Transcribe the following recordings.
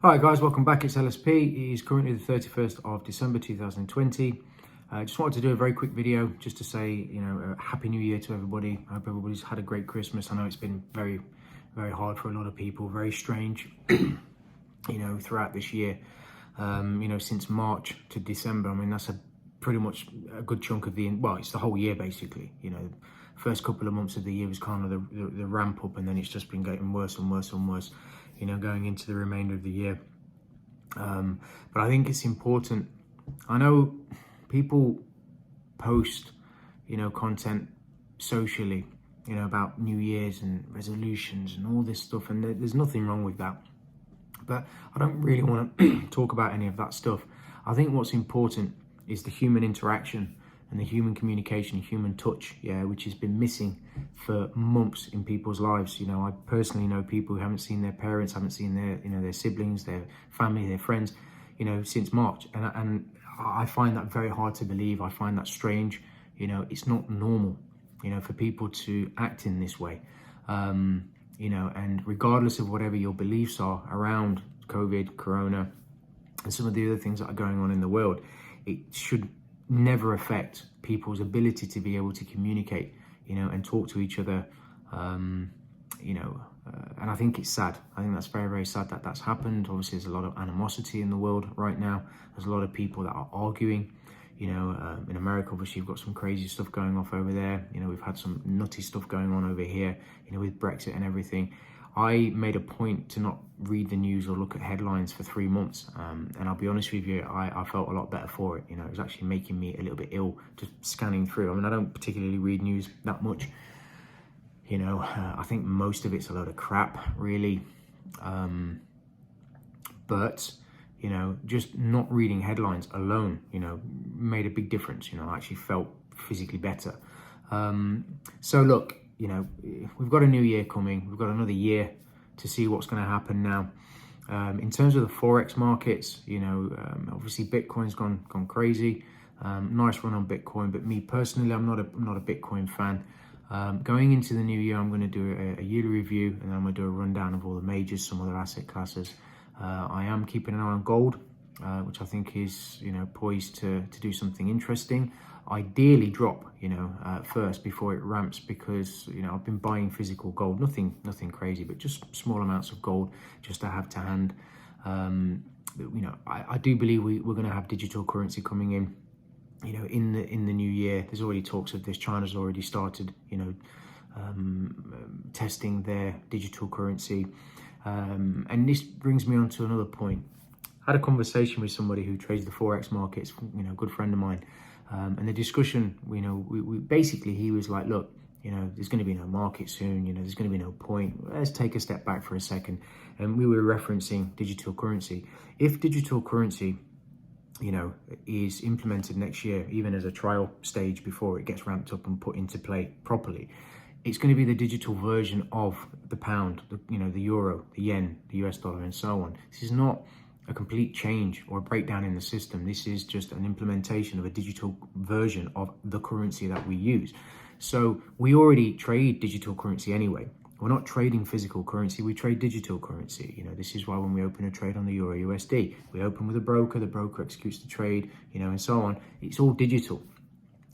Hi guys, welcome back. It's LSP. It is currently the 31st of December 2020. I just wanted to do a very quick video just to say, Happy New Year to everybody. I hope everybody's had a great Christmas. I know it's been very, very hard for a lot of people, very strange, throughout this year. Since March to December, I mean, that's pretty much a good chunk of it's the whole year basically. First couple of months of the year was kind of the ramp up, and then it's just been getting worse and worse and worse, going into the remainder of the year. But I think it's important. I know people post, content socially, about New Year's and resolutions and all this stuff, and there's nothing wrong with that. But I don't really want to talk about any of that stuff. I think what's important is the human interaction and the human communication, human touch, which has been missing for months in people's lives. I personally know people who haven't seen their parents, haven't seen their siblings, their family, their friends, since March. And I find that very hard to believe. I find that strange. It's not normal, for people to act in this way. And regardless of whatever your beliefs are around COVID, Corona, and some of the other things that are going on in the world, it should never affect people's ability to be able to communicate, and talk to each other, and I think it's sad. I think that's very, very sad that that's happened. Obviously, there's a lot of animosity in the world right now. There's a lot of people that are arguing. In America, obviously, you've got some crazy stuff going off over there. We've had some nutty stuff going on over here, with Brexit and everything. I made a point to not read the news or look at headlines for 3 months. And I'll be honest with you, I felt a lot better for it. It was actually making me a little bit ill just scanning through. I mean, I don't particularly read news that much. I think most of it's a load of crap, really. But just not reading headlines alone, made a big difference. I actually felt physically better. So look, we've got a new year coming. We've got another year to see what's going to happen now. In terms of the Forex markets, obviously Bitcoin's gone crazy. Nice run on Bitcoin, but me personally, I'm not a Bitcoin fan. Going into the new year, I'm going to do a yearly review, and then I'm going to do a rundown of all the majors, some other asset classes. I am keeping an eye on gold, which I think is, poised to do something interesting. Ideally drop, first before it ramps, because, I've been buying physical gold, nothing crazy, but just small amounts of gold just to have to hand. I do believe we're going to have digital currency coming in, in the new year. There's already talks of this. China's already started, testing their digital currency. And this brings me on to another point. I had a conversation with somebody who trades the Forex markets, a good friend of mine. And the discussion, we basically, he was like, look, there's going to be no market soon, there's going to be no point. Let's take a step back for a second. And we were referencing digital currency. If digital currency, is implemented next year, even as a trial stage before it gets ramped up and put into play properly, it's going to be the digital version of the pound, the euro, the yen, the US dollar, and so on. This is not a complete change or a breakdown in the system. This is just an implementation of a digital version of the currency that we use. So we already trade digital currency anyway. We're not trading physical currency, we trade digital currency. This is why when we open a trade on the Euro USD, we open with a broker, the broker executes the trade, and so on. It's all digital.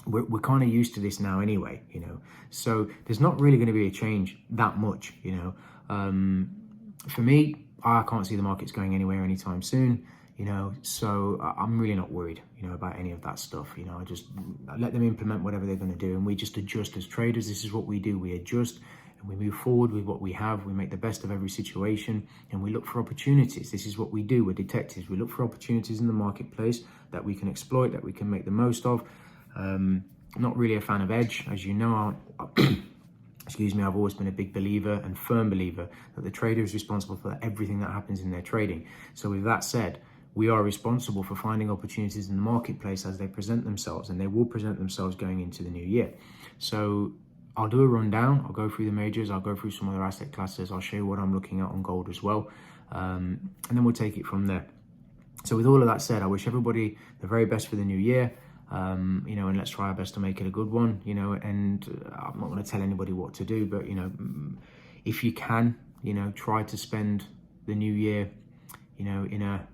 We're kind of used to this now anyway, so there's not really going to be a change that much, For me, I can't see the markets going anywhere anytime soon, so I'm really not worried, about any of that stuff. I just let them implement whatever they're going to do, and we just adjust as traders. This is what we do. We adjust and we move forward with what we have. We make the best of every situation, and we look for opportunities. This is what we do. We're detectives. We look for opportunities in the marketplace that we can exploit, that we can make the most of. Not really a fan of edge, as you know. Excuse me, I've always been a big believer and firm believer that the trader is responsible for everything that happens in their trading. So with that said, we are responsible for finding opportunities in the marketplace as they present themselves, and they will present themselves going into the new year. So I'll do a rundown. I'll go through the majors. I'll go through some other asset classes. I'll show you what I'm looking at on gold as well. And then we'll take it from there. So with all of that said, I wish everybody the very best for the new year. And let's try our best to make it a good one, and I'm not going to tell anybody what to do, but, if you can, try to spend the new year, you know, in a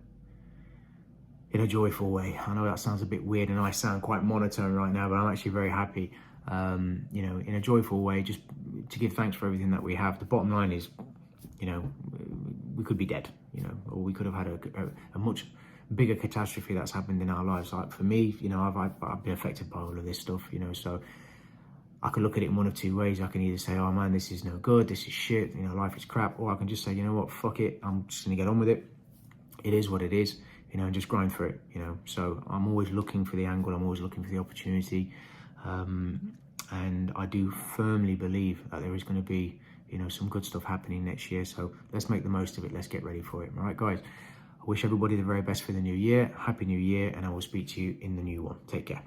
joyful way. I know that sounds a bit weird and I sound quite monotone right now, but I'm actually very happy, you know, in a joyful way, just to give thanks for everything that we have. The bottom line is, you know, we could be dead, you know, or we could have had a much bigger catastrophe that's happened in our lives. Like for me, you know, I've been affected by all of this stuff, you know, so I can look at it in one of two ways. I can either say, oh man, this is no good, this is shit, you know, life is crap, or I can just say, you know what, fuck it, I'm just gonna get on with it. It is what it is, you know, and just grind through it, you know. So I'm always looking for the angle, I'm always looking for the opportunity, and I do firmly believe that there is going to be, you know, some good stuff happening next year. So let's make the most of it. Let's get ready for it. All right, guys. I wish everybody the very best for the new year. Happy New Year, and I will speak to you in the new one. Take care.